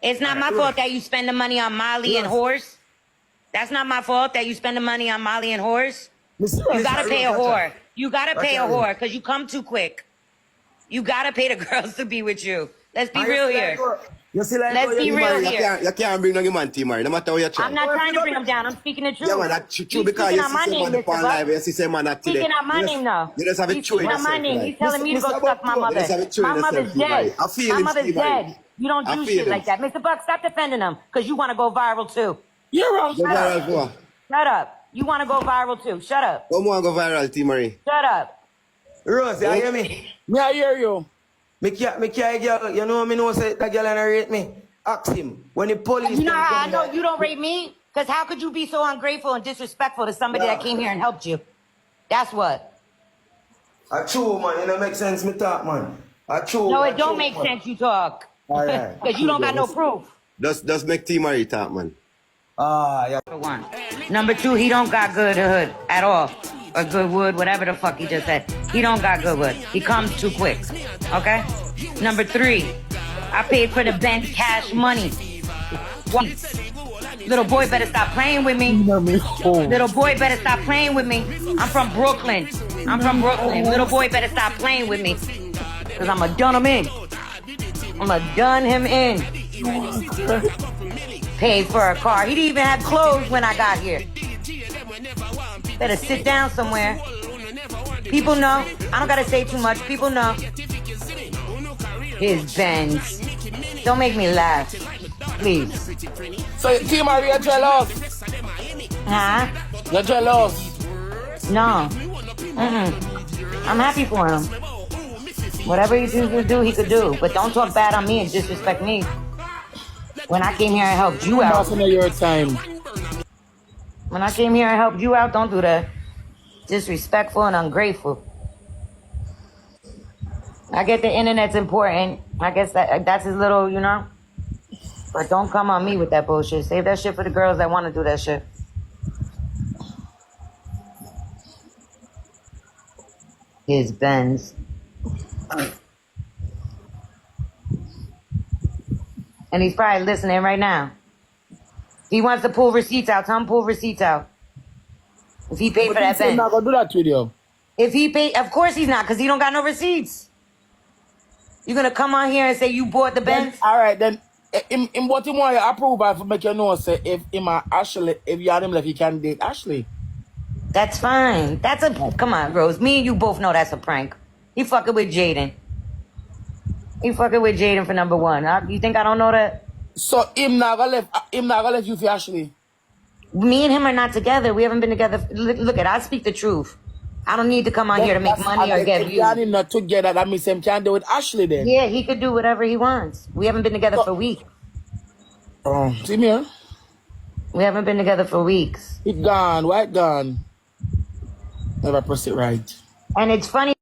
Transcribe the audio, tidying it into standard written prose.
It's not my fault that you spend the money on Molly and horse. That's not my fault that you spend the money on Molly and horse. You gotta pay a whore. You gotta pay a whore because you come too quick. You gotta pay the girls to be with you. Let's be real here. Let's be real here. You can't bring no man, T-Mary, no matter how you try. I'm not trying to bring them down. I'm speaking the truth. Yeah, man, that's true because you see someone on live, you see someone at today. Speaking out my name, though. You just have a choice. Speaking out my name. He's telling me to go suck my mother. My mother's dead. My mother's dead. You don't do shit like that. Mr. Buck, stop defending him because you want to go viral, too. You're wrong. Shut up. You want to go viral, too. Shut up. Come on, go viral, T-Mary. Shut up. Rose, you hear me? Me, I hear you. Me can't girl, you know say that girl ain't rate me. Ask him. When the police... You know how I know you don't rate me? Because how could you be so ungrateful and disrespectful to somebody that came here and helped you? That's what. True, man. It don't make sense me talk, man. True. No, it don't make sense you talk. Because you don't got no proof. Just make T-Mary talk, man. Yeah. Number one. Number two, he don't got good hood at all. Or good wood, whatever the fuck he just said. He don't got good wood. He comes too quick. Okay? Number three, I paid for the Benz cash money. Little boy better stop playing with me. Little boy better stop playing with me. I'm from Brooklyn. Little boy better stop playing with me. Because I'ma done him in. I'ma done him in. Paid for a car. He didn't even have clothes when I got here. Better sit down somewhere. People know. I don't gotta say too much. People know. His Benz. Don't make me laugh. Please. So, T-Mary, you're jealous? Huh? You're jealous? No. I'm happy for him. Whatever he chooses to do, he could do. But don't talk bad on me and disrespect me. When I came here and helped you out. Your time. When I came here and helped you out, don't do that. Disrespectful and ungrateful. I get the internet's important. I guess that's his little, you know. But don't come on me with that bullshit. Save that shit for the girls that want to do that shit. His Benz. And he's probably listening right now. He wants to pull receipts out. Tell him pull receipts out. If he paid for that Benz. He's not going to do that with you. If he paid, of course he's not, because he don't got no receipts. You're going to come on here and say you bought the Benz? All right, then. In what you want to approve of, make you know, say, if Ashley, if you had him left, you can date Ashley. That's fine. That's a, come on, Rose. Me and you both know that's a prank. He fucking with Jaden. He fucking with Jaden for number one. You think I don't know that? So him not gonna left you for Ashley? Me and him are not together. We haven't been together. Look at, I speak the truth. I don't need to come on here to make money or get views. If not together, that means him can't do with Ashley then. Yeah, he could do whatever he wants. We haven't been together for weeks. See me here? We haven't been together for weeks. It gone, white gone. Never press it right. And it's funny.